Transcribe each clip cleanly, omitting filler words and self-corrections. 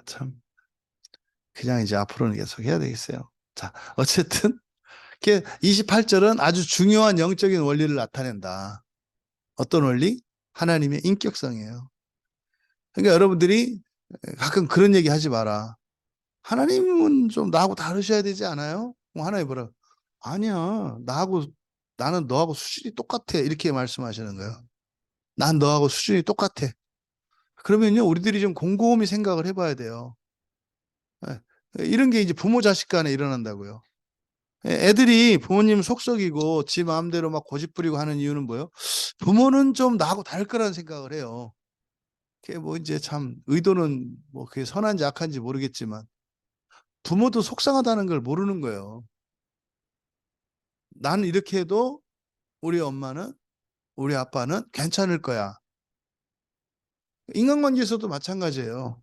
참. 그냥 이제 앞으로는 계속 해야 되겠어요. 자, 어쨌든 28절은 아주 중요한 영적인 원리를 나타낸다. 어떤 원리? 하나님의 인격성이에요. 그러니까 여러분들이 가끔 그런 얘기 하지 마라. 하나님은 좀 나하고 다르셔야 되지 않아요? 하나님 뭐라? 아니야. 나는 너하고 수준이 똑같아. 이렇게 말씀하시는 거예요. 난 너하고 수준이 똑같아. 그러면요, 우리들이 좀 곰곰이 생각을 해봐야 돼요. 예. 이런 게 이제 부모 자식 간에 일어난다고요. 애들이 부모님 속썩이고 지 마음대로 막 고집부리고 하는 이유는 뭐예요? 부모는 좀 나하고 다를 거라는 생각을 해요. 그게 뭐 이제 참 의도는 뭐 그게 선한지 악한지 모르겠지만 부모도 속상하다는 걸 모르는 거예요. 나는 이렇게 해도 우리 엄마는 우리 아빠는 괜찮을 거야. 인간관계에서도 마찬가지예요.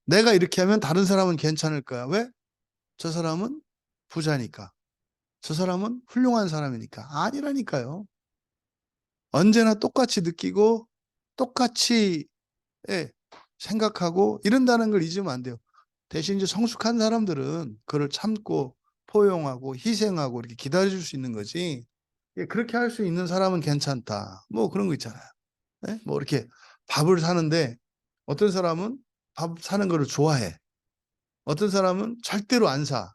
내가 이렇게 하면 다른 사람은 괜찮을 거야. 왜? 저 사람은 부자니까. 저 사람은 훌륭한 사람이니까. 아니라니까요. 언제나 똑같이 느끼고 똑같이 예, 생각하고 이런다는 걸 잊으면 안 돼요. 대신 이제 성숙한 사람들은 그걸 참고 포용하고 희생하고 이렇게 기다려줄 수 있는 거지. 예, 그렇게 할 수 있는 사람은 괜찮다. 뭐 그런 거 있잖아요. 예? 뭐 이렇게 밥을 사는데 어떤 사람은 밥 사는 거를 좋아해. 어떤 사람은 절대로 안 사.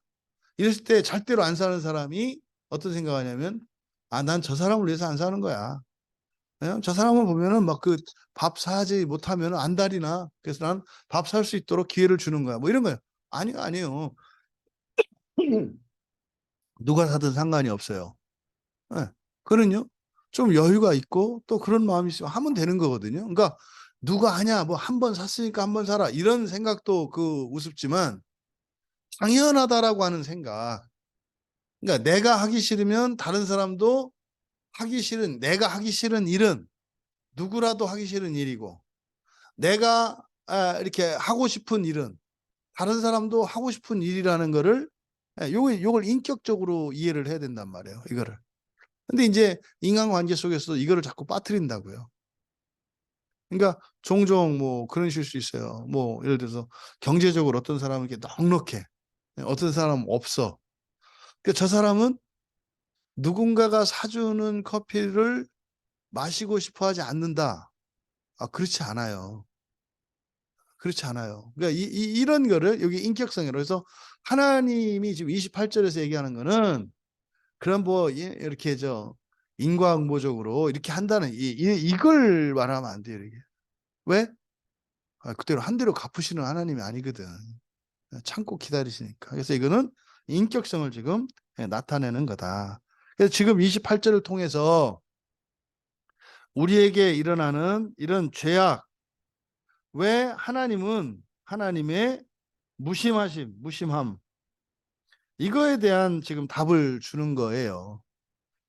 이랬을 때 절대로 안 사는 사람이 어떤 생각하냐면 난 저 사람을 위해서 안 사는 거야. 예? 저 사람을 보면은 막 그 밥 사지 못하면 안달이나. 그래서 난 밥 살 수 있도록 기회를 주는 거야. 뭐 이런 거예요. 아니요, 아니에요. 누가 사든 상관이 없어요. 예. 그는요, 좀 여유가 있고 또 그런 마음이 있으면 하면 되는 거거든요. 그러니까 누가 하냐, 뭐 한 번 샀으니까 한 번 사라. 이런 생각도 우습지만 당연하다라고 하는 생각. 그러니까 내가 하기 싫으면 다른 사람도 내가 하기 싫은 일은 누구라도 하기 싫은 일이고 내가 이렇게 하고 싶은 일은 다른 사람도 하고 싶은 일이라는 거를 요걸 인격적으로 이해를 해야 된단 말이에요. 이거를. 근데 이제 인간관계 속에서 이거를 자꾸 빠뜨린다고요. 그러니까 종종 뭐 그러실 수 있어요. 뭐 예를 들어서 경제적으로 어떤 사람은 이렇게 넉넉해. 어떤 사람은 없어. 그러니까 저 사람은 누군가가 사주는 커피를 마시고 싶어 하지 않는다. 그렇지 않아요. 그렇지 않아요. 그러니까 이런 거를 여기 인격성이라고 그래서 하나님이 지금 28절에서 얘기하는 거는 그런 뭐 이렇게 인과응보적으로 이렇게 한다는 이걸 말하면 안 돼요. 이게. 왜? 그대로 한 대로 갚으시는 하나님이 아니거든. 참고 기다리시니까. 그래서 이거는 인격성을 지금 나타내는 거다. 그래서 지금 28절을 통해서 우리에게 일어나는 이런 죄악, 왜 하나님은 하나님의 무심함, 이거에 대한 지금 답을 주는 거예요.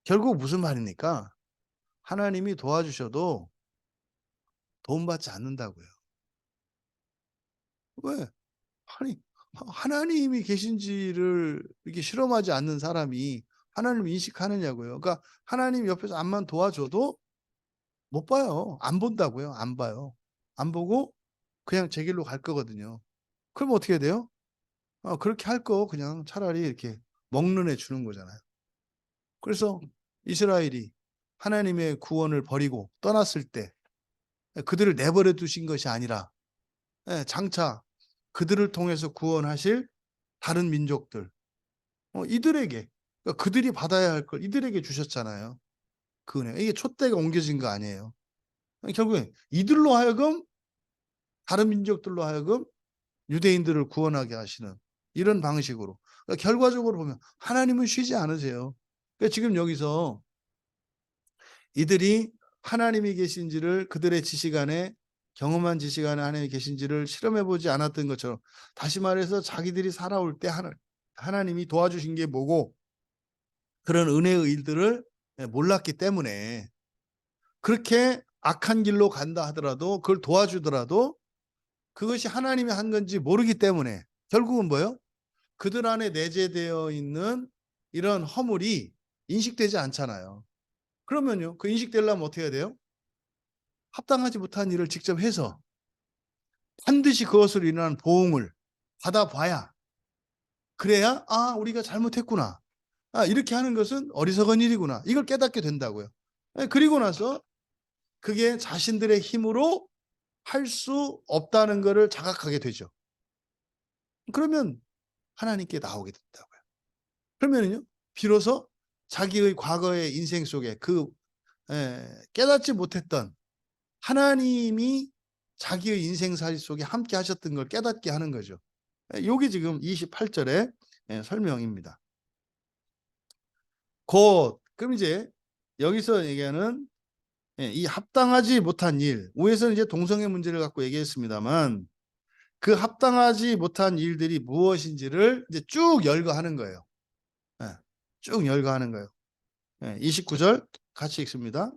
결국 무슨 말입니까? 하나님이 도와주셔도 도움받지 않는다고요. 왜? 아니, 하나님이 계신지를 이렇게 실험하지 않는 사람이 하나님을 인식하느냐고요. 그러니까 하나님 옆에서 암만 도와줘도 못 봐요. 안 본다고요. 안 봐요. 안 보고 그냥 제 길로 갈 거거든요. 그럼 어떻게 돼요? 그렇게 할 거 그냥 차라리 이렇게 먹는 애 주는 거잖아요. 그래서 이스라엘이 하나님의 구원을 버리고 떠났을 때 그들을 내버려 두신 것이 아니라 장차 그들을 통해서 구원하실 다른 민족들 이들에게 그러니까 그들이 받아야 할 걸 이들에게 주셨잖아요. 그 은혜. 이게 촛대가 옮겨진 거 아니에요. 결국에 이들로 하여금 다른 민족들로 하여금 유대인들을 구원하게 하시는 이런 방식으로. 그러니까 결과적으로 보면 하나님은 쉬지 않으세요. 그러니까 지금 여기서 이들이 하나님이 계신지를 그들의 지식 안에 경험한 지식 안에 하나님이 계신지를 실험해 보지 않았던 것처럼 다시 말해서 자기들이 살아올 때 하나님이 도와주신 게 뭐고 그런 은혜의 일들을 몰랐기 때문에 그렇게 악한 길로 간다 하더라도 그걸 도와주더라도 그것이 하나님이 한 건지 모르기 때문에 결국은 뭐예요? 그들 안에 내재되어 있는 이런 허물이 인식되지 않잖아요. 그러면요. 그 인식되려면 어떻게 해야 돼요? 합당하지 못한 일을 직접 해서 반드시 그것으로 인한 보응을 받아봐야, 그래야 우리가 잘못했구나, 이렇게 하는 것은 어리석은 일이구나, 이걸 깨닫게 된다고요. 그리고 나서 그게 자신들의 힘으로 할 수 없다는 것을 자각하게 되죠. 그러면 하나님께 나오게 된다고요. 그러면은요, 비로소 자기의 과거의 인생 속에 깨닫지 못했던 하나님이 자기의 인생살이 속에 함께 하셨던 걸 깨닫게 하는 거죠. 요게 지금 28절의 설명입니다. 곧, 그럼 이제 여기서 얘기하는 이 합당하지 못한 일, 위에서는 이제 동성애 문제를 갖고 얘기했습니다만, 그 합당하지 못한 일들이 무엇인지를 이제 쭉 열거하는 거예요. 쭉 열거하는 거예요. 29절 같이 읽습니다.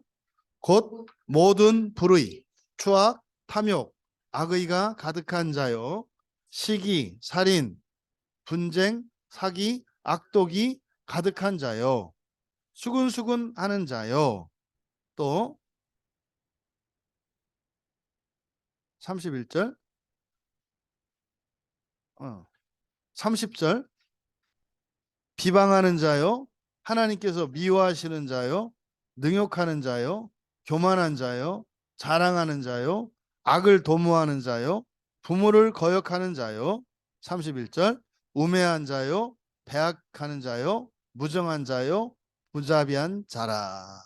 곧 모든 불의, 추악, 탐욕, 악의가 가득한 자요, 시기, 살인, 분쟁, 사기, 악독이 가득한 자요, 수근수근 하는 자요. 또 31절, 30절, 비방하는 자요, 하나님께서 미워하시는 자요, 능욕하는 자요, 교만한 자요, 자랑하는 자요, 악을 도모하는 자요, 부모를 거역하는 자요. 31절, 우매한 자요, 배악하는 자요, 무정한 자요, 무자비한 자라.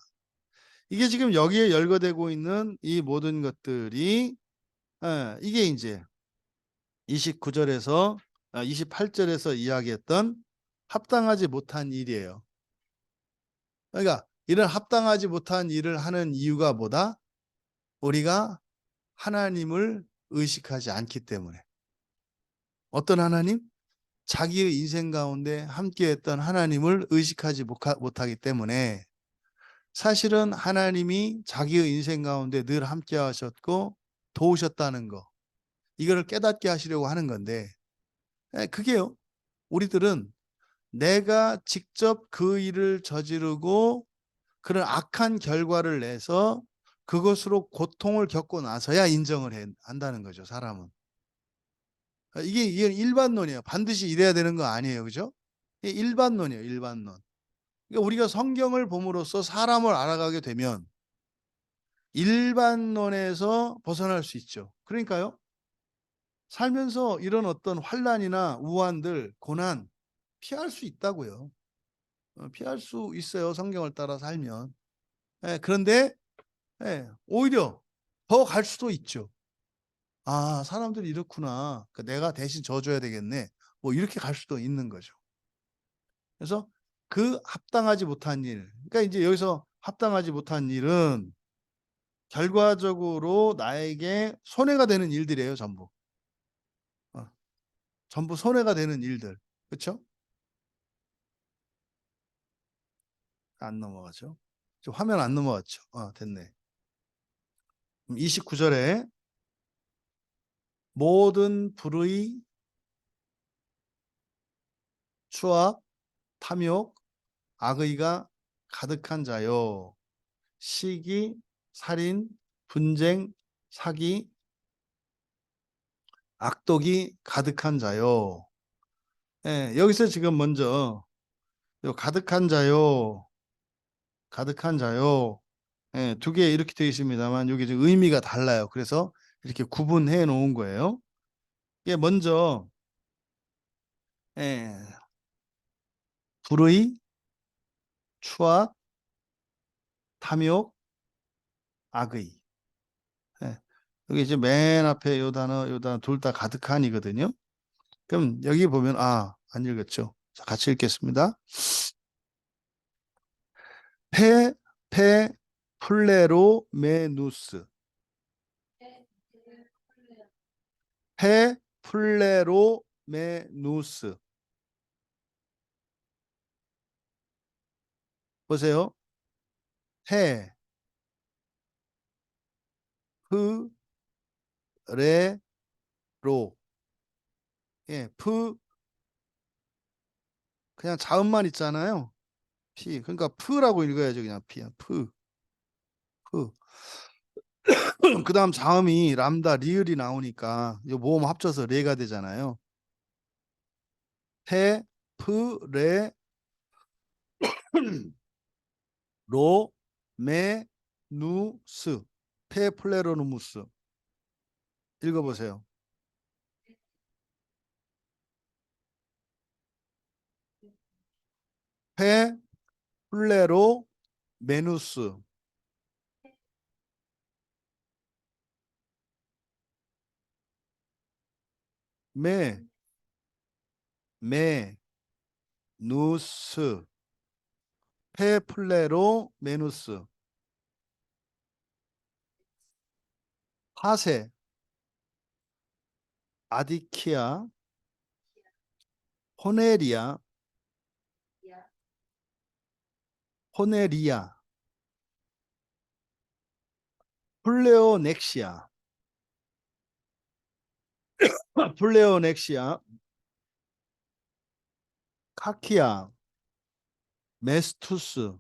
이게 지금 여기에 열거되고 있는 이 모든 것들이, 이게 이제 29절에서 28절에서 이야기했던 합당하지 못한 일이에요. 그러니까 이런 합당하지 못한 일을 하는 이유가 뭐다? 우리가 하나님을 의식하지 않기 때문에. 어떤 하나님? 자기의 인생 가운데 함께했던 하나님을 의식하지 못하기 때문에, 사실은 하나님이 자기의 인생 가운데 늘 함께 하셨고 도우셨다는 거, 이거를 깨닫게 하시려고 하는 건데, 그게요, 우리들은 내가 직접 그 일을 저지르고 그런 악한 결과를 내서 그것으로 고통을 겪고 나서야 인정을 한다는 거죠, 사람은. 이게 일반론이에요. 반드시 이래야 되는 거 아니에요. 그죠? 이게 일반론이에요, 일반론. 그러니까 우리가 성경을 봄으로써 사람을 알아가게 되면 일반론에서 벗어날 수 있죠. 그러니까요, 살면서 이런 어떤 환난이나 우환들, 고난 피할 수 있다고요. 피할 수 있어요, 성경을 따라 살면. 그런데 오히려 더 갈 수도 있죠. 사람들이 이렇구나, 내가 대신 져줘야 되겠네, 뭐 이렇게 갈 수도 있는 거죠. 그래서 그 합당하지 못한 일, 그러니까 이제 여기서 합당하지 못한 일은 결과적으로 나에게 손해가 되는 일들이에요. 전부. 전부 손해가 되는 일들. 그렇죠? 안 넘어가죠. 화면 안 넘어갔죠. 됐네. 29절에 모든 불의, 추악, 탐욕, 악의가 가득한 자요, 시기, 살인, 분쟁, 사기, 악독이 가득한 자요. 여기서 지금 먼저 요 가득한 자요, 가득한 자요, 두 개 이렇게 되어 있습니다만 여기 지금 의미가 달라요. 그래서 이렇게 구분해 놓은 거예요. 이게 먼저 예, 불의, 추악, 탐욕, 악의. 예, 여기 이제 맨 앞에 요 단어 둘 다 가득한이거든요. 그럼 여기 보면 안 읽었죠. 자, 같이 읽겠습니다. 페 플레로메누스. 페 플레로메누스. 보세요. 페, 프, 레, 로. 프, 그냥 자음만 있잖아요. 피. 그러니까 프라고 읽어야죠. 그냥 피. 프. 그다음 자음이 람다, 리을이 나오니까 이 모음 합쳐서 레가 되잖아요. 페, 프, 레, 로, 메, 누, 스. 페 플레로누무스. 읽어보세요. 페 플레로 메누스. 메, 메, 누스. 페 플레로 메누스. 파세, 아디키아, 호네리아, 호네리아, 플레오넥시아, 플레오넥시아, 카키아, 메스투스,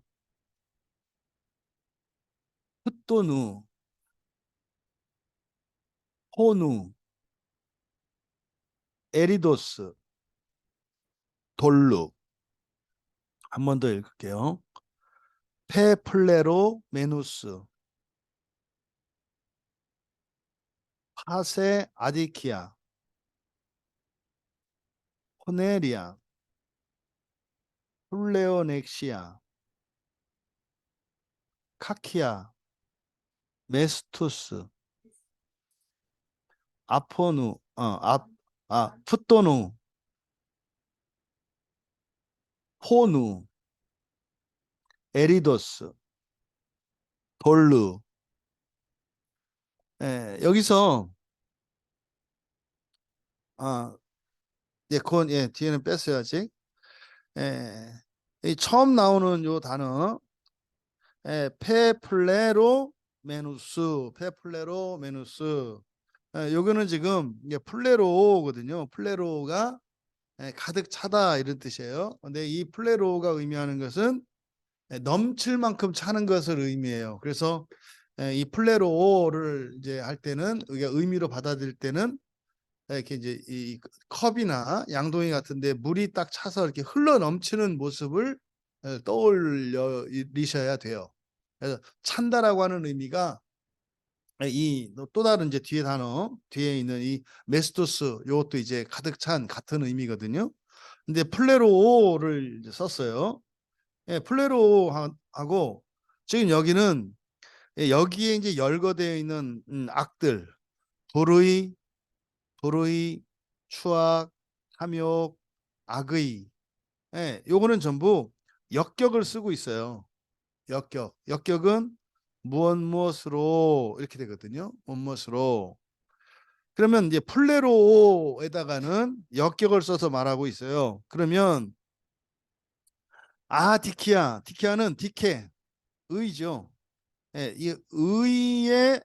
흐토누, 호누, 에리도스, 돌루. 한 번 더 읽을게요. 페플레로 메누스, 파세 아디키아, 호네리아, 플레오넥시아, 카키아, 메스투스, 아포누, 푸토누, 호누, 에리도스, 돌루. 예, 여기서 아, 예, 그건 예, 뒤에는 뺐어야지. 예, 이 처음 나오는 요 단어, 예, 페플레로 메누스, 페플레로 메누스. 예, 요거는 지금 이게 플레로거든요. 플레로가 예, 가득 차다 이런 뜻이에요. 근데 이 플레로가 의미하는 것은 예, 넘칠 만큼 차는 것을 의미해요. 그래서 예, 이 플레로를 이제 할 때는 이게 의미로 받아들일 때는 이렇게 이제 이 컵이나 양동이 같은데 물이 딱 차서 이렇게 흘러 넘치는 모습을 떠올리셔야 돼요. 그래서 찬다라고 하는 의미가 이 또 다른 이제 뒤에 단어 뒤에 있는 이 메스토스 이것도 이제 가득 찬 같은 의미거든요. 근데 플레로를 이제 썼어요. 예, 플레로하고 지금 여기는 예, 여기에 이제 열거되어 있는 악들 불의, 불의, 추악, 탐욕, 악의. 예, 요거는 전부 역격을 쓰고 있어요. 역격. 역격은 무엇 무엇으로 이렇게 되거든요. 무엇 무엇으로. 그러면 이제 플레로에다가는 역격을 써서 말하고 있어요. 그러면 디키아, 디키아는 디케, 의죠. 예, 이 의의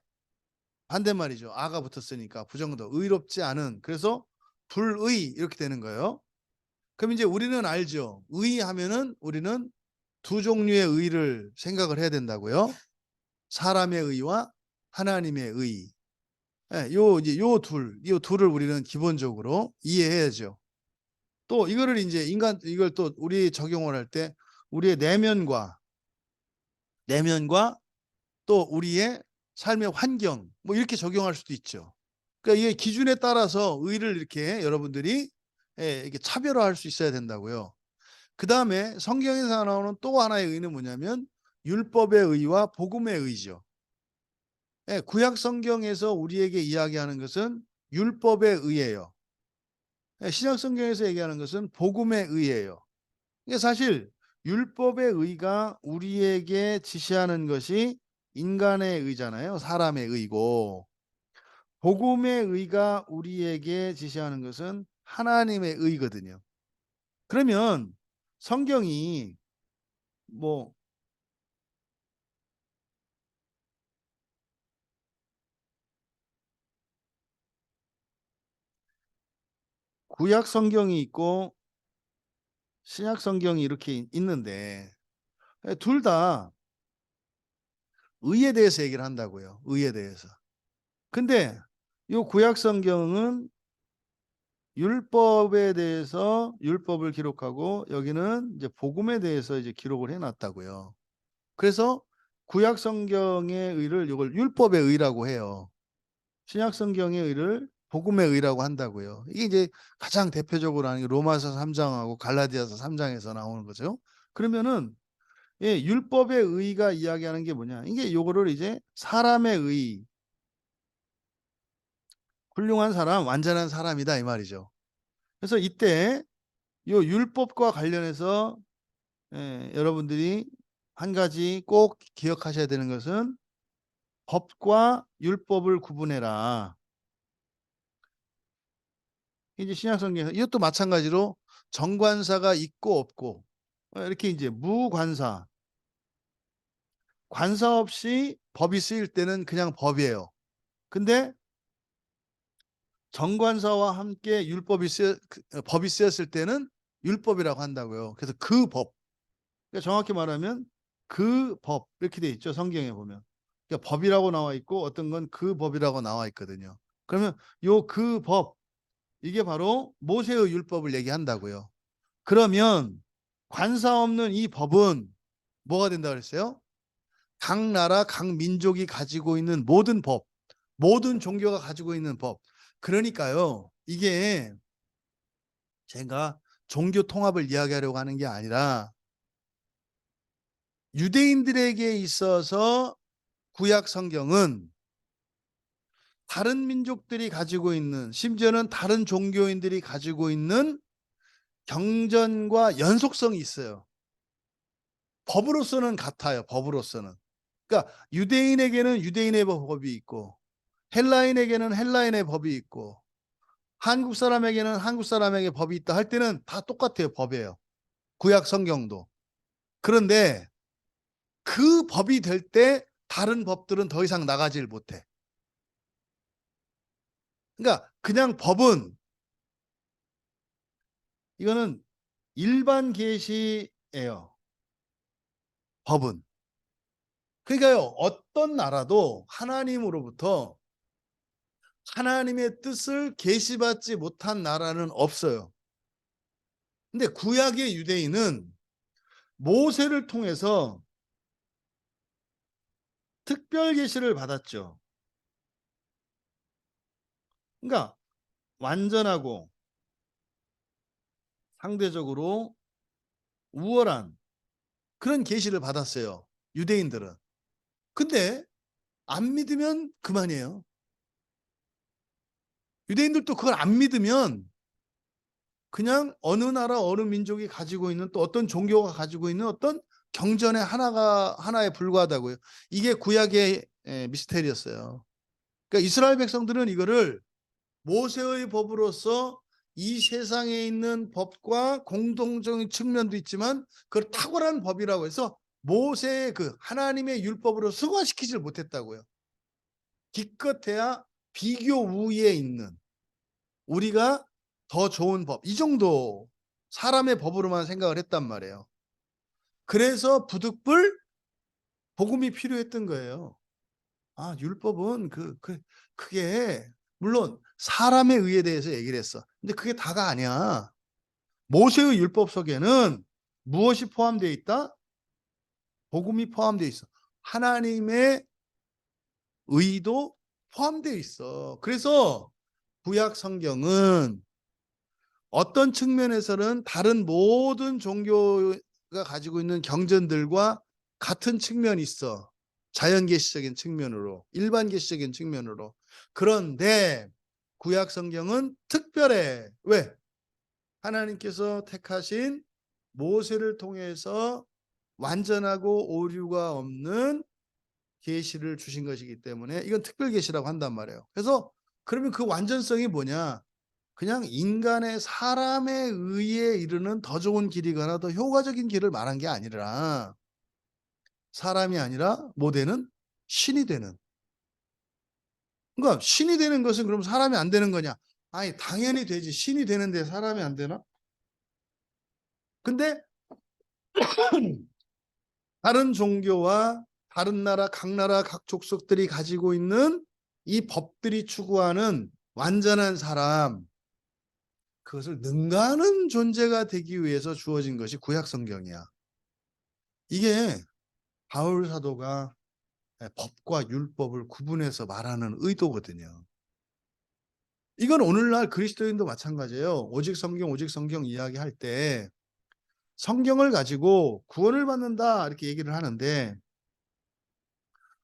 반대말이죠. 아가 붙었으니까 부정도 의롭지 않은. 그래서 불의 이렇게 되는 거예요. 그럼 이제 우리는 알죠. 의 하면은 우리는 두 종류의 의를 생각을 해야 된다고요. 사람의 의와 하나님의 의. 예, 요 둘을 우리는 기본적으로 이해해야죠. 또 이거를 이제 이걸 또 우리 적용을 할 때 우리의 내면과 또 우리의 삶의 환경 뭐 이렇게 적용할 수도 있죠. 그러니까 이게 기준에 따라서 의를 이렇게 여러분들이 이렇게 차별화할 수 있어야 된다고요. 그 다음에 성경에서 나오는 또 하나의 의는 뭐냐면 율법의 의와 복음의 의죠. 예, 구약 성경에서 우리에게 이야기하는 것은 율법의 의예요. 예, 신약 성경에서 얘기하는 것은 복음의 의예요. 이게 사실 율법의 의가 우리에게 지시하는 것이 인간의 의잖아요. 사람의 의고 복음의 의가 우리에게 지시하는 것은 하나님의 의거든요. 그러면 성경이 뭐 구약 성경이 있고 신약 성경이 이렇게 있는데 둘 다 의에 대해서 얘기를 한다고요. 의에 대해서. 근데 요 구약 성경은 율법에 대해서 율법을 기록하고 여기는 이제 복음에 대해서 이제 기록을 해 놨다고요. 그래서 구약 성경의 의를 이걸 율법의 의라고 해요. 신약 성경의 의를 복음의 의라고 한다고요. 이게 이제 가장 대표적으로 하는 게 로마서 3장하고 갈라디아서 3장에서 나오는 거죠. 그러면은 예, 율법의 의가 이야기하는 게 뭐냐? 이게 요거를 이제 사람의 의, 훌륭한 사람, 완전한 사람이다 이 말이죠. 그래서 이때 요 율법과 관련해서 여러분들이 한 가지 꼭 기억하셔야 되는 것은 법과 율법을 구분해라. 이제 신약성경에서 이것도 마찬가지로 정관사가 있고 없고 이렇게 이제 무관사, 관사 없이 법이 쓰일 때는 그냥 법이에요. 근데 정관사와 함께 법이 쓰였을 때는 율법이라고 한다고요. 그래서 그 법, 그러니까 정확히 말하면 그 법 이렇게 돼 있죠. 성경에 보면. 그러니까 법이라고 나와 있고 어떤 건 그 법이라고 나와 있거든요. 그러면 요 그 법, 이게 바로 모세의 율법을 얘기한다고요. 그러면 관사 없는 이 법은 뭐가 된다 그랬어요? 각 나라, 각 민족이 가지고 있는 모든 법, 모든 종교가 가지고 있는 법. 그러니까요, 이게 제가 종교 통합을 이야기하려고 하는 게 아니라 유대인들에게 있어서 구약 성경은 다른 민족들이 가지고 있는, 심지어는 다른 종교인들이 가지고 있는 경전과 연속성이 있어요. 법으로서는 같아요. 법으로서는. 그러니까 유대인에게는 유대인의 법이 있고 헬라인에게는 헬라인의 법이 있고 한국 사람에게는 한국 사람에게 법이 있다 할 때는 다 똑같아요. 법이에요. 구약 성경도. 그런데 그 법이 될 때 다른 법들은 더 이상 나가질 못해. 그러니까 그냥 법은 이거는 일반 계시예요. 법은. 그러니까요. 어떤 나라도 하나님으로부터 하나님의 뜻을 계시받지 못한 나라는 없어요. 근데 구약의 유대인은 모세를 통해서 특별 계시를 받았죠. 그러니까 완전하고 상대적으로 우월한 그런 계시를 받았어요. 유대인들은. 근데 안 믿으면 그만이에요. 유대인들도 그걸 안 믿으면 그냥 어느 나라 어느 민족이 가지고 있는 또 어떤 종교가 가지고 있는 어떤 경전의 하나에 불과하다고요. 이게 구약의 미스테리였어요. 그러니까 이스라엘 백성들은 이거를 모세의 법으로서 이 세상에 있는 법과 공동적인 측면도 있지만 그걸 탁월한 법이라고 해서 모세의 그 하나님의 율법으로 승화시키질 못했다고요. 기껏해야 비교 우위에 있는 우리가 더 좋은 법, 이 정도 사람의 법으로만 생각을 했단 말이에요. 그래서 부득불 복음이 필요했던 거예요. 아, 율법은 그게 물론 사람의 의에 대해서 얘기를 했어. 근데 그게 다가 아니야. 모세의 율법 속에는 무엇이 포함되어 있다? 복음이 포함되어 있어. 하나님의 의도 포함되어 있어. 그래서 구약 성경은 어떤 측면에서는 다른 모든 종교가 가지고 있는 경전들과 같은 측면이 있어. 자연계시적인 측면으로, 일반계시적인 측면으로. 그런데 구약 성경은 특별해. 왜? 하나님께서 택하신 모세를 통해서 완전하고 오류가 없는 계시를 주신 것이기 때문에 이건 특별 계시라고 한단 말이에요. 그래서 그러면 그 완전성이 뭐냐? 그냥 인간의 사람의 의에 이르는 더 좋은 길이거나 더 효과적인 길을 말한 게 아니라 사람이 아니라 뭐 되는? 신이 되는. 그러니까 신이 되는 것은 그럼 사람이 안 되는 거냐? 아니 당연히 되지. 신이 되는데 사람이 안 되나? 근데 다른 종교와 다른 나라, 각 나라, 각 족속들이 가지고 있는 이 법들이 추구하는 완전한 사람, 그것을 능가하는 존재가 되기 위해서 주어진 것이 구약 성경이야. 이게 바울 사도가 법과 율법을 구분해서 말하는 의도거든요. 이건 오늘날 그리스도인도 마찬가지예요. 오직 성경 이야기할 때 성경을 가지고 구원을 받는다 이렇게 얘기를 하는데,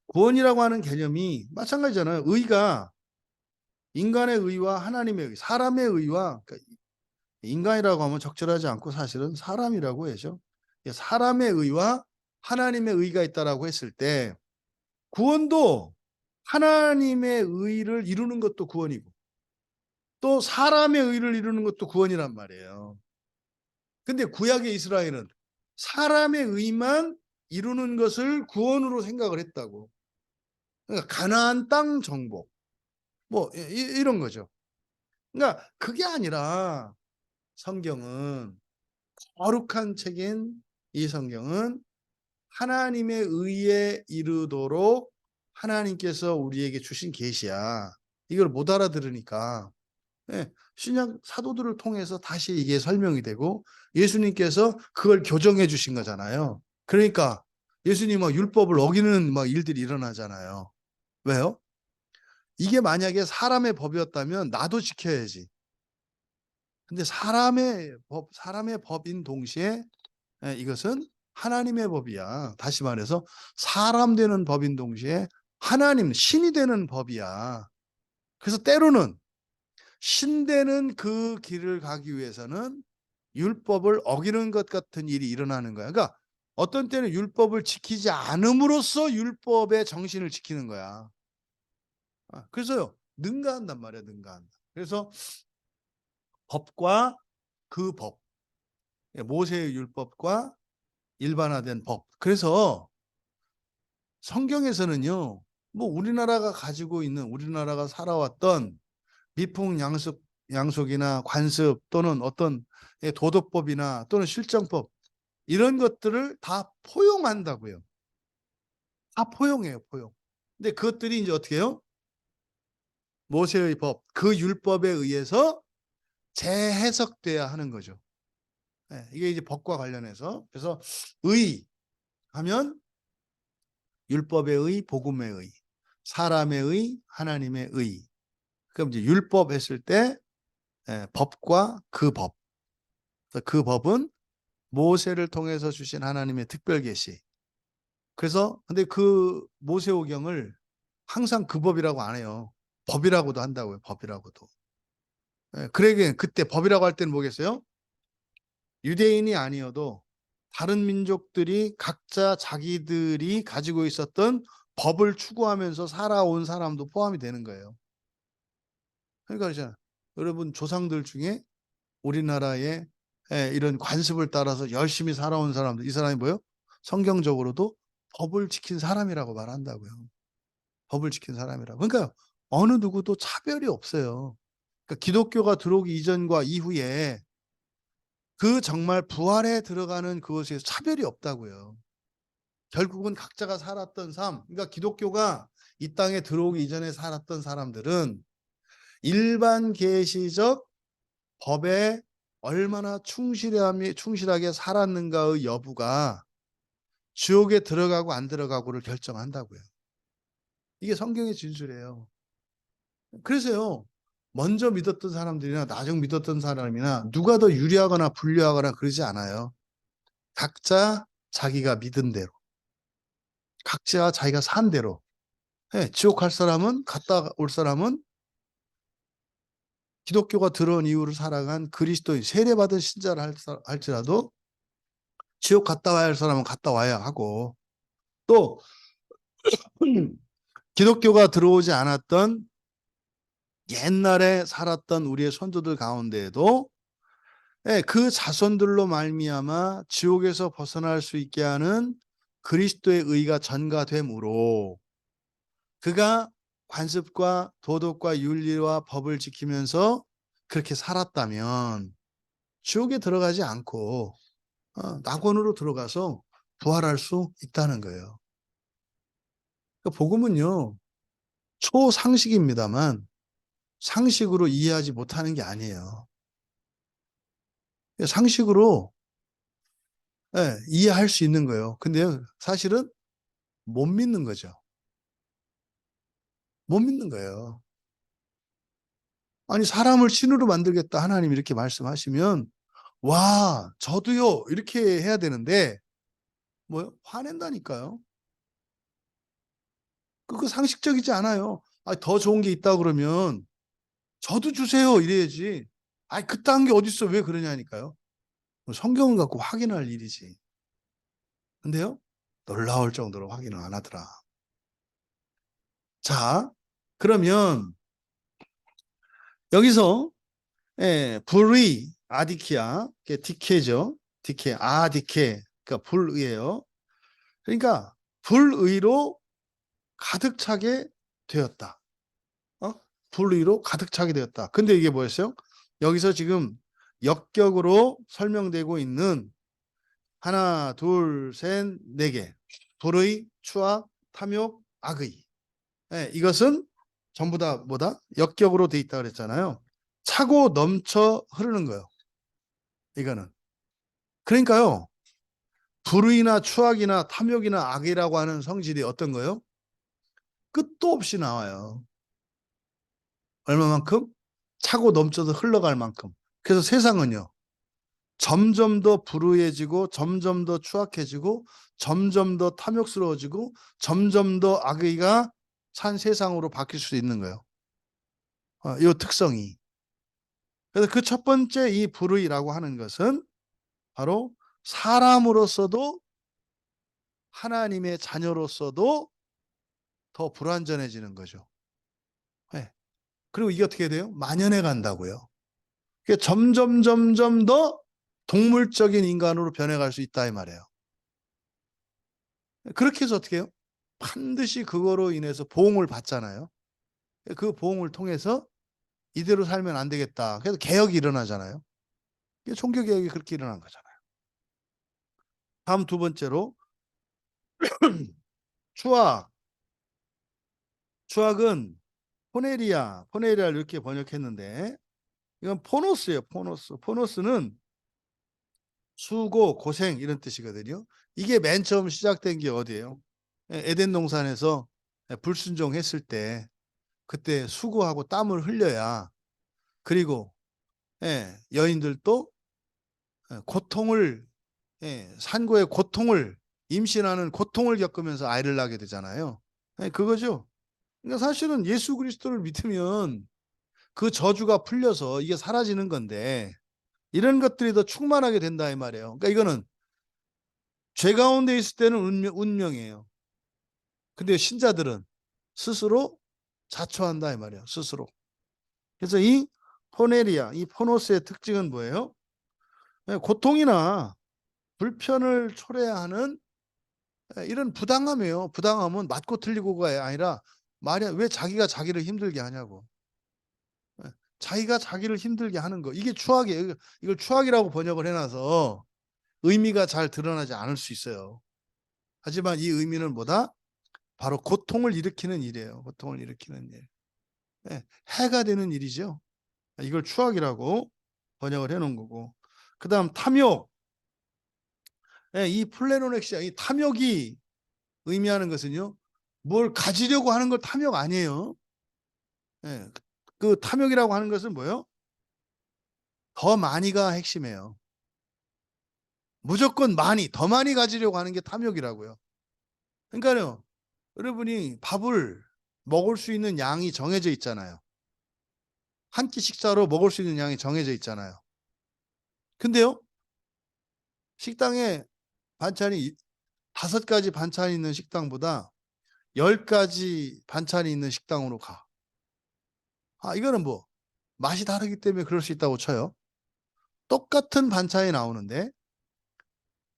구원이라고 하는 개념이 마찬가지잖아요. 의가 인간의 의와 하나님의 의, 사람의 의와, 그러니까 인간이라고 하면 적절하지 않고 사실은 사람이라고 해야죠. 사람의 의와 하나님의 의가 있다라고 했을 때, 구원도 하나님의 의를 이루는 것도 구원이고 또 사람의 의를 이루는 것도 구원이란 말이에요. 근데 구약의 이스라엘은 사람의 의만 이루는 것을 구원으로 생각을 했다고. 그러니까 가나안 땅 정복, 뭐 이런 거죠. 그러니까 그게 아니라 성경은, 거룩한 책인 이 성경은 하나님의 의에 이르도록 하나님께서 우리에게 주신 계시야. 이걸 못 알아들으니까 신약 사도들을 통해서 다시 이게 설명이 되고 예수님께서 그걸 교정해 주신 거잖아요. 그러니까 예수님 율법을 어기는 일들이 일어나잖아요. 왜요? 이게 만약에 사람의 법이었다면 나도 지켜야지. 근데 사람의 법인 동시에 이것은 하나님의 법이야. 다시 말해서 사람 되는 법인 동시에 하나님, 신이 되는 법이야. 그래서 때로는 신되는 그 길을 가기 위해서는 율법을 어기는 것 같은 일이 일어나는 거야. 그러니까 어떤 때는 율법을 지키지 않음으로써 율법의 정신을 지키는 거야. 그래서요, 능가한단 말이야, 능가한다. 그래서 법과 그 법, 모세의 율법과 일반화된 법. 그래서 성경에서는요, 우리나라가 가지고 있는, 우리나라가 살아왔던 미풍양속이나 관습 또는 어떤 도덕법이나 또는 실정법, 이런 것들을 다 포용한다고요. 다 포용해요, 포용. 근데 그것들이 이제 어떻게 해요? 모세의 법, 그 율법에 의해서 재해석돼야 하는 거죠. 이게 이제 법과 관련해서. 그래서 의 하면 율법의 의, 복음의 의, 사람의 의, 하나님의 의. 그럼 이제 율법 했을 때 법과 그 법. 그 법은 모세를 통해서 주신 하나님의 특별 계시. 그래서 근데 그 모세오경을 항상 그 법이라고 안 해요. 법이라고도 한다고요. 법이라고도. 그러기에 그때 법이라고 할 때는 뭐겠어요? 유대인이 아니어도 다른 민족들이 각자 자기들이 가지고 있었던 법을 추구하면서 살아온 사람도 포함이 되는 거예요. 그러니까 이제 여러분 조상들 중에 우리나라의 이런 관습을 따라서 열심히 살아온 사람들, 이 사람이 뭐예요? 성경적으로도 법을 지킨 사람이라고 말한다고요. 법을 지킨 사람이라고. 그러니까 어느 누구도 차별이 없어요. 그러니까 기독교가 들어오기 이전과 이후에 그 정말 부활에 들어가는 그것에서 차별이 없다고요. 결국은 각자가 살았던 삶, 그러니까 기독교가 이 땅에 들어오기 이전에 살았던 사람들은 일반 계시적 법에 얼마나 충실하게 살았는가의 여부가 지옥에 들어가고 안 들어가고를 결정한다고요. 이게 성경의 진술이에요. 그래서요, 먼저 믿었던 사람들이나 나중 믿었던 사람이나 누가 더 유리하거나 불리하거나 그러지 않아요. 각자 자기가 믿은 대로, 각자 자기가 산 대로. 지옥 갈 사람은, 갔다 올 사람은 기독교가 들어온 이후로 살아간 그리스도인, 세례받은 신자를 할지라도 지옥 갔다 와야 할 사람은 갔다 와야 하고, 또 기독교가 들어오지 않았던 옛날에 살았던 우리의 선조들 가운데에도 그 자손들로 말미암아 지옥에서 벗어날 수 있게 하는 그리스도의 의가 전가됨으로, 그가 관습과 도덕과 윤리와 법을 지키면서 그렇게 살았다면 지옥에 들어가지 않고 낙원으로 들어가서 부활할 수 있다는 거예요. 그러니까 복음은요, 초상식입니다만 상식으로 이해하지 못하는 게 아니에요. 상식으로 이해할 수 있는 거예요. 근데 사실은 못 믿는 거죠. 못 믿는 거예요. 아니, 사람을 신으로 만들겠다 하나님이 이렇게 말씀하시면 와, 저도요 이렇게 해야 되는데 뭐요? 화낸다니까요. 그거 상식적이지 않아요. 아, 더 좋은 게 있다 그러면 저도 주세요 이래야지. 아이, 그딴 게 어딨어, 왜 그러냐니까요. 성경을 갖고 확인할 일이지. 근데요, 놀라울 정도로 확인을 안 하더라. 자, 그러면 여기서 불의 아디키아, 디케죠. 디케, 아디케, 그러니까 불의예요. 그러니까 불의로 가득 차게 되었다. 어? 불의로 가득 차게 되었다. 근데 이게 뭐였어요? 여기서 지금 역격으로 설명되고 있는 하나, 둘, 셋, 네 개. 불의, 추악, 탐욕, 악의. 이것은 전부 다 뭐다? 역격으로 돼 있다 그랬잖아요. 차고 넘쳐 흐르는 거예요. 이거는. 그러니까요. 불의나 추악이나 탐욕이나 악이라고 하는 성질이 어떤 거예요? 끝도 없이 나와요. 얼마만큼? 차고 넘쳐서 흘러갈 만큼. 그래서 세상은요, 점점 더 불의해지고, 점점 더 추악해지고, 점점 더 탐욕스러워지고, 점점 더 악의가 찬 세상으로 바뀔 수 있는 거예요. 이 특성이. 그래서 그 첫 번째 이 불의라고 하는 것은 바로 사람으로서도 하나님의 자녀로서도 더 불완전해지는 거죠. 네. 그리고 이게 어떻게 돼요? 만연해 간다고요. 점점 더 동물적인 인간으로 변해갈 수 있다 이 말이에요. 그렇게 해서 어떻게 해요? 반드시 그거로 인해서 보응을 받잖아요. 그 보응을 통해서 이대로 살면 안 되겠다. 그래서 개혁이 일어나잖아요. 종교개혁이 그렇게 일어난 거잖아요. 다음 두 번째로 추악. 추악은 포네리아를 이렇게 번역했는데 이건 포노스예요. 포노스는 수고, 고생 이런 뜻이거든요. 이게 맨 처음 시작된 게 어디예요? 에덴 동산에서 불순종했을 때 그때 수고하고 땀을 흘려야 그리고 여인들도 고통을 산고의 고통을 임신하는 고통을 겪으면서 아이를 낳게 되잖아요. 그거죠. 그러니까 사실은 예수 그리스도를 믿으면 그 저주가 풀려서 이게 사라지는 건데 이런 것들이 더 충만하게 된다 이 말이에요. 그러니까 이거는 죄 가운데 있을 때는 운명이에요. 근데 신자들은 스스로 자초한다 이 말이에요. 스스로. 그래서 이 포네리아, 이 포노스의 특징은 뭐예요? 고통이나 불편을 초래하는 이런 부당함이에요. 부당함은 맞고 틀리고가 아니라 말이야, 왜 자기가 자기를 힘들게 하냐고. 자기가 자기를 힘들게 하는 거. 이게 추악이에요. 이걸 추악이라고 번역을 해놔서 의미가 잘 드러나지 않을 수 있어요. 하지만 이 의미는 뭐다? 바로 고통을 일으키는 일이에요. 고통을 일으키는 일. 해가 되는 일이죠. 이걸 추악이라고 번역을 해놓은 거고. 그 다음 탐욕. 이 플레노렉시아, 이 탐욕이 의미하는 것은요. 뭘 가지려고 하는 걸 탐욕 아니에요. 그 탐욕이라고 하는 것은 뭐예요? 더 많이가 핵심이에요. 무조건 더 많이 가지려고 하는 게 탐욕이라고요. 그러니까요. 여러분이 밥을 먹을 수 있는 양이 정해져 있잖아요. 한 끼 식사로 먹을 수 있는 양이 정해져 있잖아요. 근데요. 식당에 반찬이 5가지 반찬이 있는 식당보다 10가지 반찬이 있는 식당으로 가. 이거는 뭐 맛이 다르기 때문에 그럴 수 있다고 쳐요. 똑같은 반찬이 나오는데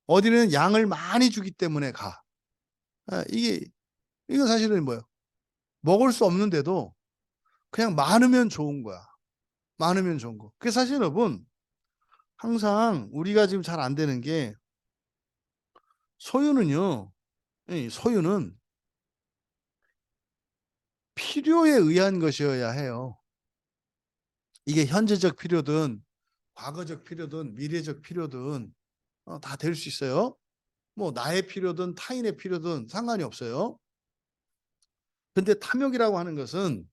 어디는 양을 많이 주기 때문에 가. 이건 사실은 뭐예요? 먹을 수 없는데도 그냥 많으면 좋은 거야. 많으면 좋은 거. 그게 사실 여러분 항상 우리가 지금 잘 안 되는 게 소유는요. 소유는 필요에 의한 것이어야 해요. 이게 현재적 필요든 과거적 필요든 미래적 필요든 다 될 수 있어요. 뭐 나의 필요든 타인의 필요든 상관이 없어요. 근데 탐욕이라고 하는 것은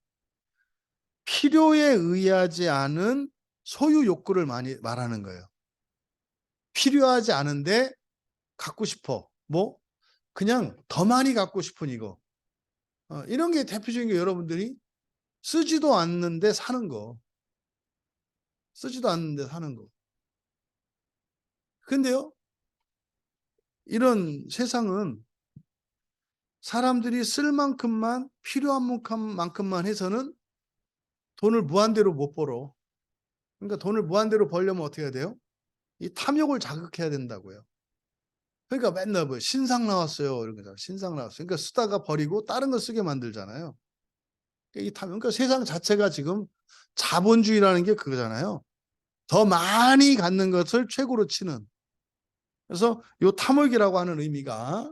필요에 의하지 않은 소유 욕구를 많이 말하는 거예요. 필요하지 않은데 갖고 싶어. 뭐 그냥 더 많이 갖고 싶은 이거. 이런 게 대표적인 게 여러분들이 쓰지도 않는데 사는 거. 쓰지도 않는데 사는 거. 근데요, 이런 세상은 사람들이 쓸 만큼만 필요한 만큼만 해서는 돈을 무한대로 못 벌어. 그러니까 돈을 무한대로 벌려면 어떻게 해야 돼요? 이 탐욕을 자극해야 된다고요. 그러니까 맨날 뭐 신상 나왔어요. 이런 거잖아요. 신상 나왔어요. 그러니까 쓰다가 버리고 다른 거 쓰게 만들잖아요. 이 탐욕. 그러니까 세상 자체가 지금 자본주의라는 게 그거잖아요. 더 많이 갖는 것을 최고로 치는. 그래서 요 탐욕이라고 하는 의미가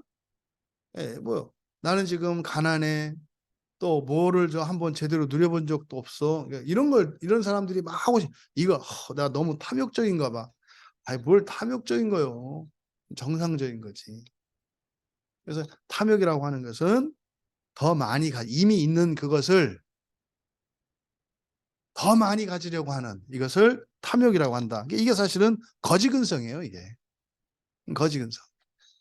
예, 뭐 나는 지금 가난해. 또 뭐를 저 한번 제대로 누려본 적도 없어. 그러니까 이런 사람들이 막 하고 이거 내가 너무 탐욕적인가 봐. 아이 뭘 탐욕적인 거요. 정상적인 거지. 그래서 탐욕이라고 하는 것은 더 많이 이미 있는 그것을 더 많이 가지려고 하는 이것을 탐욕이라고 한다. 이게 사실은 거지 근성이에요, 이게. 거지 근성.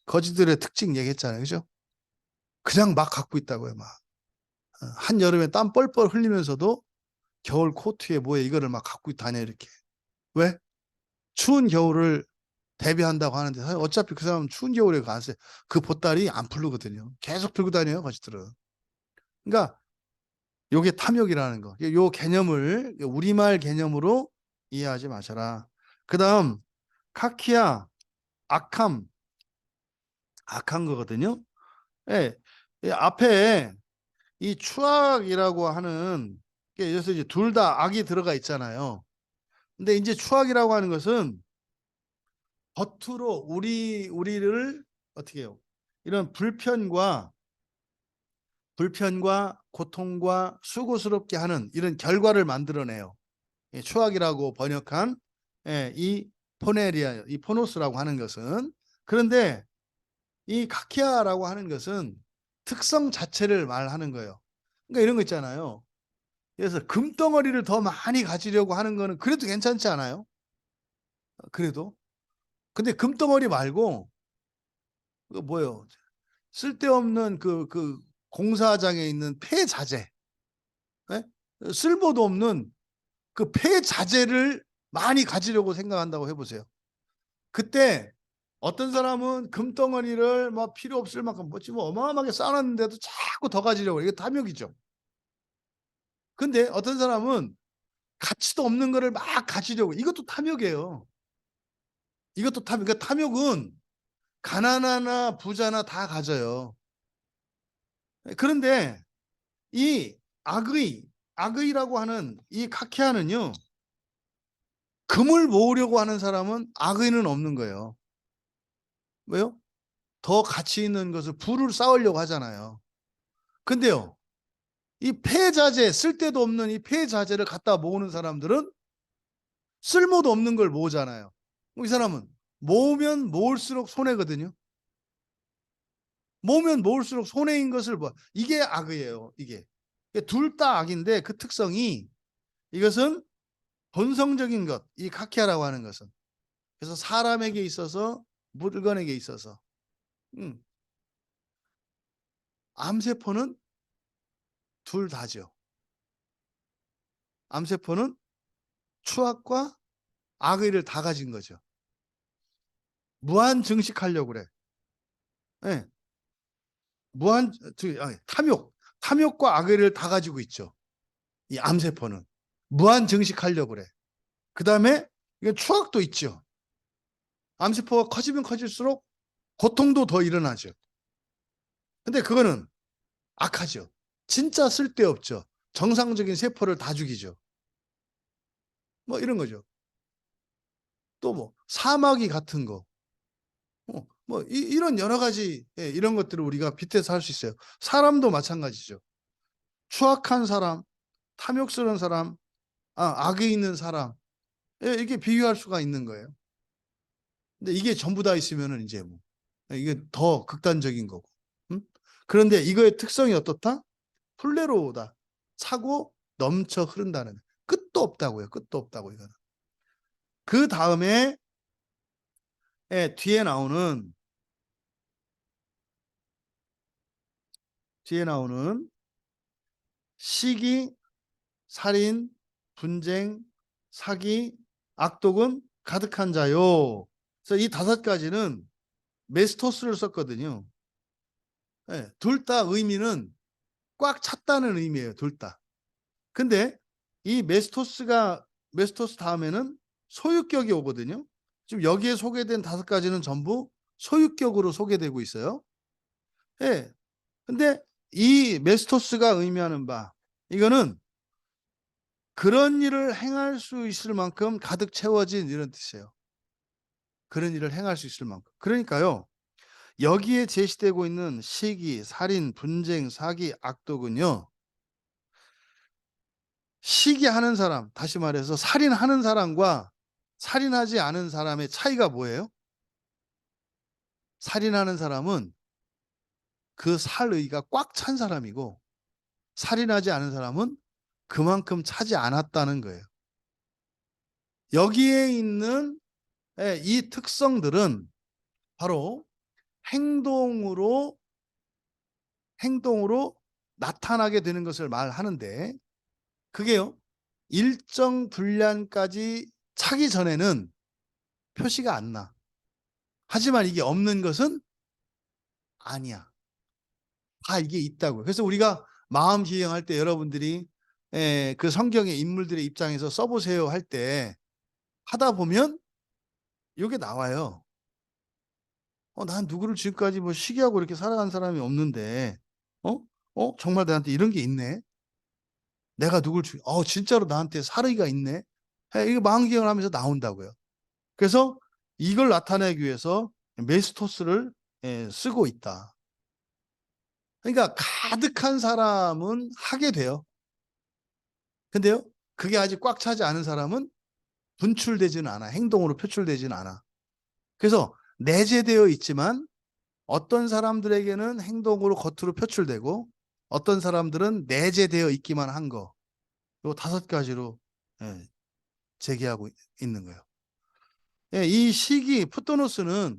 거지들의 특징 얘기했잖아요. 그죠? 그냥 막 갖고 있다고요, 막. 한여름에 땀 뻘뻘 흘리면서도 겨울 코트에 뭐에 이거를 막 갖고 다녀 이렇게. 왜? 추운 겨울을 대비한다고 하는데 어차피 그 사람은 추운 겨울에 가서 그 보따리 안 풀르거든요. 계속 들고 다녀요, 거지들은. 그러니까 요게 탐욕이라는 거. 요 개념을 우리말 개념으로 이해하지 마셔라. 그다음 카키야, 악함, 악한 거거든요. 예. 이 앞에 이 추악이라고 하는 게 여기서 이제 둘 다 악이 들어가 있잖아요. 근데 이제 추악이라고 하는 것은 겉으로 우리를 어떻게 해요? 이런 불편과 고통과 수고스럽게 하는 이런 결과를 만들어내요. 추악이라고 번역한 이 포네리아, 이 포노스라고 하는 것은. 그런데 이 카키아라고 하는 것은 특성 자체를 말하는 거예요. 그러니까 이런 거 있잖아요. 그래서 금덩어리를 더 많이 가지려고 하는 거는 그래도 괜찮지 않아요? 그래도. 근데 금덩어리 말고 그 뭐예요? 쓸데없는 그 공사장에 있는 폐자재, 예? 쓸모도 없는 그 폐자재를 많이 가지려고 생각한다고 해보세요. 그때 어떤 사람은 금덩어리를 막 필요 없을 만큼 뭐 어마어마하게 쌓아놨는데도 자꾸 더 가지려고 해요. 이게 탐욕이죠. 근데 어떤 사람은 가치도 없는 거를 막 가지려고, 이것도 탐욕이에요. 이것도 탐욕. 그러니까 탐욕은 가난하나 부자나 다 가져요. 그런데 이 악의라고 하는 이 카케아는요, 금을 모으려고 하는 사람은 악의는 없는 거예요. 왜요? 더 가치 있는 것을 부를 쌓으려고 하잖아요. 근데요, 이 폐자재, 쓸데도 없는 이 폐자재를 갖다 모으는 사람들은 쓸모도 없는 걸 모으잖아요. 이 사람은 모으면 모을수록 손해거든요. 모으면 모을수록 손해인 것을 이게 악이에요. 이게 둘 다 악인데 그 특성이, 이것은 본성적인 것, 이 카키아라고 하는 것은. 그래서 사람에게 있어서 물건에게 있어서 암세포는 둘 다죠. 암세포는 추악과 악의를 다 가진 거죠. 무한 증식하려고 그래. 네. 탐욕과 악의를 다 가지고 있죠. 이 암세포는 무한 증식하려고 그래. 그 다음에 추악도 있죠. 암세포가 커지면 커질수록 고통도 더 일어나죠. 근데 그거는 악하죠. 진짜 쓸데없죠. 정상적인 세포를 다 죽이죠. 뭐 이런 거죠. 또 뭐 사마귀 같은 거, 뭐 이런 여러 가지 이런 것들을 우리가 빗대서 할 수 있어요. 사람도 마찬가지죠. 추악한 사람, 탐욕스러운 사람, 악에 있는 사람, 이게 비교할 수가 있는 거예요. 근데 이게 전부 다 있으면은 이제 뭐 이게 더 극단적인 거고. 응? 그런데 이거의 특성이 어떻다? 플레로우다. 차고 넘쳐 흐른다는. 끝도 없다고요. 끝도 없다고 이거는. 그 다음에 뒤에 나오는 시기, 살인, 분쟁, 사기, 악독은 가득한 자요. 그래서 이 5가지는 메스토스를 썼거든요. 둘 다 의미는 꽉 찼다는 의미예요. 둘 다. 근데 이 메스토스 다음에는 소유격이 오거든요. 지금 여기에 소개된 5가지는 전부 소유격으로 소개되고 있어요. 예. 근데 이 메스토스가 의미하는 바, 이거는 그런 일을 행할 수 있을 만큼 가득 채워진 이런 뜻이에요. 그런 일을 행할 수 있을 만큼. 그러니까요. 여기에 제시되고 있는 시기, 살인, 분쟁, 사기, 악독은요. 시기하는 사람, 다시 말해서 살인하는 사람과 살인하지 않은 사람의 차이가 뭐예요? 살인하는 사람은 그 살의가 꽉 찬 사람이고, 살인하지 않은 사람은 그만큼 차지 않았다는 거예요. 여기에 있는 이 특성들은 바로 행동으로 나타나게 되는 것을 말하는데, 그게요, 일정 분량까지 차기 전에는 표시가 안 나. 하지만 이게 없는 것은 아니야. 다 이게 있다고요. 그래서 우리가 마음 기행할 때 여러분들이 그 성경의 인물들의 입장에서 써보세요 할 때 하다 보면 이게 나와요. 난 누구를 지금까지 뭐 시기하고 이렇게 살아간 사람이 없는데, 어? 정말 나한테 이런 게 있네. 내가 진짜로 나한테 살의가 있네. 이거 마음 기행을 하면서 나온다고요. 그래서 이걸 나타내기 위해서 메스토스를 쓰고 있다. 그러니까 가득한 사람은 하게 돼요. 근데요, 그게 아직 꽉 차지 않은 사람은 분출되지는 않아. 행동으로 표출되지는 않아. 그래서 내재되어 있지만 어떤 사람들에게는 행동으로 겉으로 표출되고 어떤 사람들은 내재되어 있기만 한 거. 요 5가지로 제기하고 있는 거예요. 이 시기 푸토노스는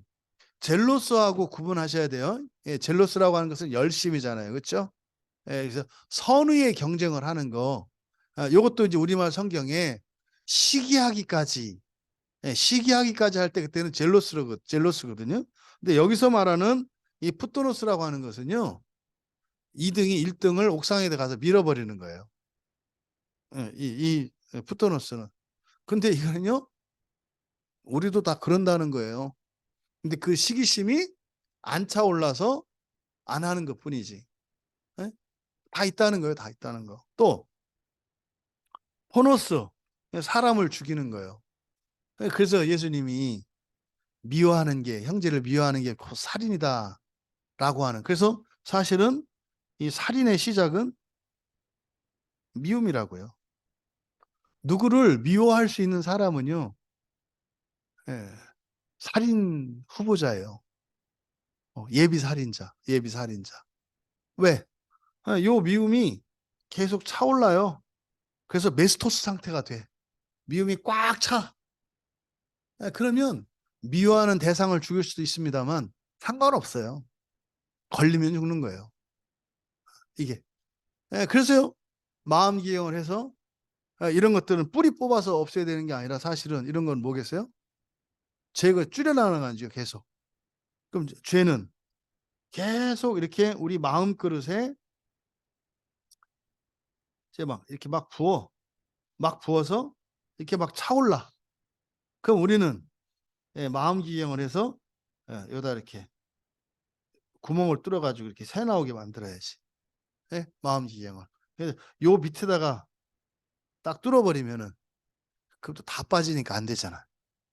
젤로스하고 구분하셔야 돼요. 젤로스라고 하는 것은 열심이잖아요. 그렇죠? 그래서 선의의 경쟁을 하는 거. 요것도 이제 우리말 성경에 시기하기까지 시기하기까지 할 때 그때는 젤로스거든요. 근데 여기서 말하는 이 푸토노스라고 하는 것은요, 2등이 1등을 옥상에 가서 밀어버리는 거예요. 이 푸토노스는. 근데 이거는요, 우리도 다 그런다는 거예요. 근데 그 시기심이 안 차올라서 안 하는 것 뿐이지. 다 있다는 거예요. 다 있다는 거. 또 포노스, 사람을 죽이는 거예요. 그래서 예수님이 형제를 미워하는 게 곧 살인이다라고 하는. 그래서 사실은 이 살인의 시작은 미움이라고요. 누구를 미워할 수 있는 사람은요, 예, 살인 후보자예요. 예비 살인자. 왜? 요 미움이 계속 차올라요. 그래서 메스토스 상태가 돼. 미움이 꽉 차. 그러면 미워하는 대상을 죽일 수도 있습니다만 상관없어요. 걸리면 죽는 거예요. 이게. 그래서요, 마음 기형을 해서 이런 것들은 뿌리 뽑아서 없애야 되는 게 아니라 사실은 이런 건 뭐겠어요? 죄가 줄여나가는 거죠, 계속. 그럼 죄는 계속 이렇게 우리 마음 그릇에 이제 막 이렇게 막 부어서 이렇게 막 차올라. 그럼 우리는 마음 기형을 해서 여기다 이렇게 구멍을 뚫어가지고 이렇게 새 나오게 만들어야지. 마음 기형을. 그래서 요 밑에다가 딱 뚫어버리면은 그것도 다 빠지니까 안 되잖아.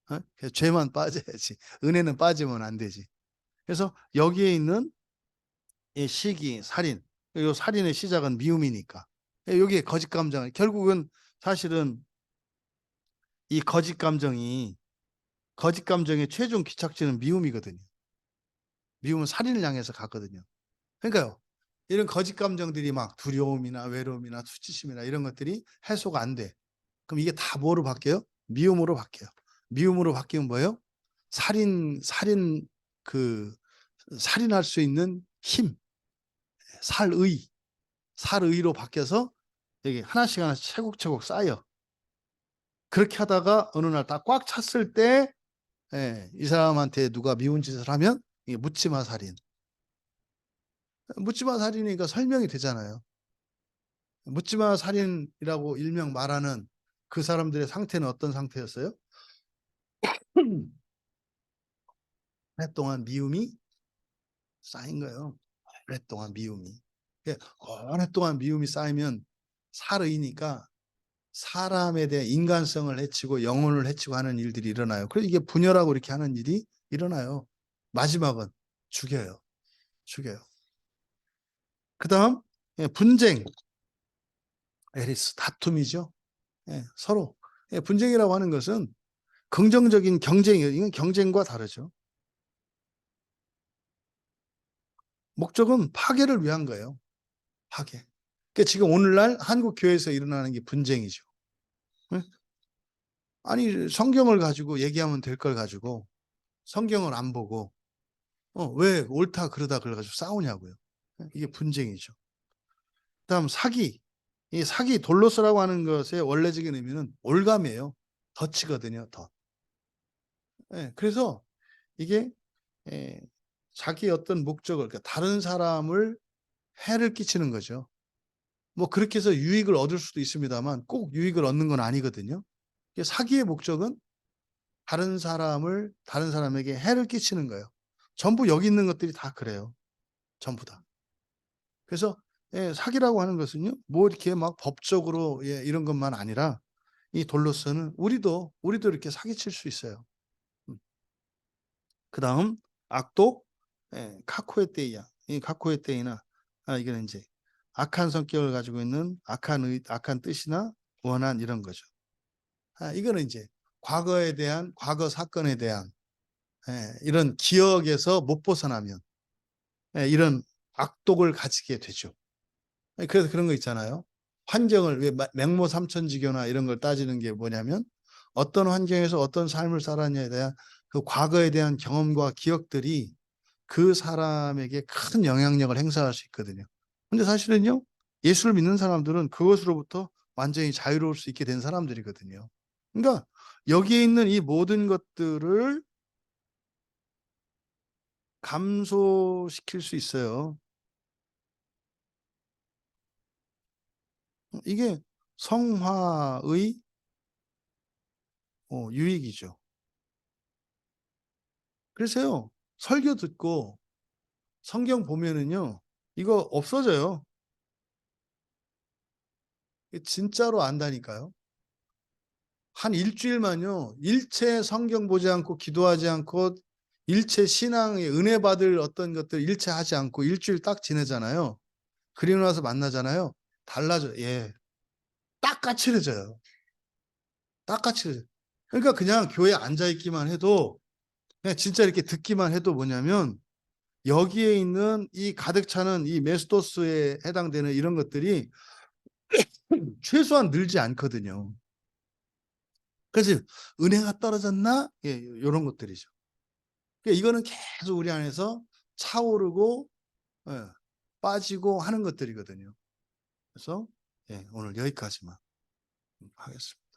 그래서 죄만 빠져야지. 은혜는 빠지면 안 되지. 그래서 여기에 있는 이 시기, 살인, 이 살인의 시작은 미움이니까. 예, 요게 거짓 감정. 결국은 사실은 이 거짓 감정의 최종 기착지는 미움이거든요. 미움은 살인을 향해서 가거든요. 그러니까요. 이런 거짓 감정들이 막 두려움이나 외로움이나 수치심이나 이런 것들이 해소가 안 돼. 그럼 이게 다 뭐로 바뀌어요? 미움으로 바뀌어요. 미움으로 바뀌면 뭐예요? 살인 그 살인할 수 있는 힘, 살의, 살의로 바뀌어서 이게 하나씩 하나씩 차곡차곡 쌓여. 그렇게 하다가 어느 날 다 꽉 찼을 때, 예, 이 사람한테 누가 미운 짓을 하면 이게 묻지마 살인. 묻지마 살인이니까 설명이 되잖아요. 묻지마 살인이라고 일명 말하는 그 사람들의 상태는 어떤 상태였어요? 오랫동안 미움이 쌓인 거예요. 오랫동안 미움이. 오랫동안 미움이 쌓이면 살의니까 사람에 대한 인간성을 해치고 영혼을 해치고 하는 일들이 일어나요. 그래서 이게 분열하고 이렇게 하는 일이 일어나요. 마지막은 죽여요. 죽여요. 그다음 분쟁, 에리스 다툼이죠. 서로 분쟁이라고 하는 것은 긍정적인 경쟁이에요. 이건 경쟁과 다르죠. 목적은 파괴를 위한 거예요. 파괴. 그러니까 지금 오늘날 한국 교회에서 일어나는 게 분쟁이죠. 아니 성경을 가지고 얘기하면 될 걸 가지고 성경을 안 보고 왜 옳다 그러다 그래 가지고 싸우냐고요. 이게 분쟁이죠. 그다음 사기. 이 사기 돌로스라고 하는 것의 원래적인 의미는 올감이에요. 덫이거든요. 덫. 그래서 이게 예, 자기의 어떤 목적을 그러니까 다른 사람을 해를 끼치는 거죠. 뭐 그렇게 해서 유익을 얻을 수도 있습니다만 꼭 유익을 얻는 건 아니거든요. 사기의 목적은 다른 사람에게 해를 끼치는 거예요. 전부 여기 있는 것들이 다 그래요. 전부 다. 그래서 사기라고 하는 것은요. 뭐 이렇게 막 법적으로 이런 것만 아니라 이 돌로서는 우리도 이렇게 사기칠 수 있어요. 그다음 악독, 카코에테이야. 이 카코에테이나 이거는 이제 악한 성격을 가지고 있는 악한 뜻이나 원한 이런 거죠. 이거는 이제 과거 사건에 대한 이런 기억에서 못 벗어나면 이런 악독을 가지게 되죠. 그래서 그런 거 있잖아요. 환경을 왜 맹모 삼천지교나 이런 걸 따지는 게 뭐냐면 어떤 환경에서 어떤 삶을 살았냐에 대한 그 과거에 대한 경험과 기억들이 그 사람에게 큰 영향력을 행사할 수 있거든요. 근데 사실은요. 예수를 믿는 사람들은 그것으로부터 완전히 자유로울 수 있게 된 사람들이거든요. 그러니까 여기에 있는 이 모든 것들을 감소시킬 수 있어요. 이게 성화의 유익이죠. 그래서요. 설교 듣고 성경 보면은요. 이거 없어져요. 진짜로 안다니까요. 한 일주일만요. 일체 성경 보지 않고 기도하지 않고 일체 신앙의 은혜 받을 어떤 것들 일체 하지 않고 일주일 딱 지내잖아요. 그리고 나서 만나잖아요. 달라져요. 예. 딱 까칠해져요. 딱 까칠해져요. 그러니까 그냥 교회에 앉아 있기만 해도 그냥 진짜 이렇게 듣기만 해도 뭐냐면 여기에 있는 이 가득 차는 이 메스토스에 해당되는 이런 것들이 최소한 늘지 않거든요. 그래서 은혜가 떨어졌나? 예, 요런 것들이죠. 그러니까 이거는 계속 우리 안에서 차오르고 예, 빠지고 하는 것들이거든요. 그래서 오늘 여기까지만 하겠습니다.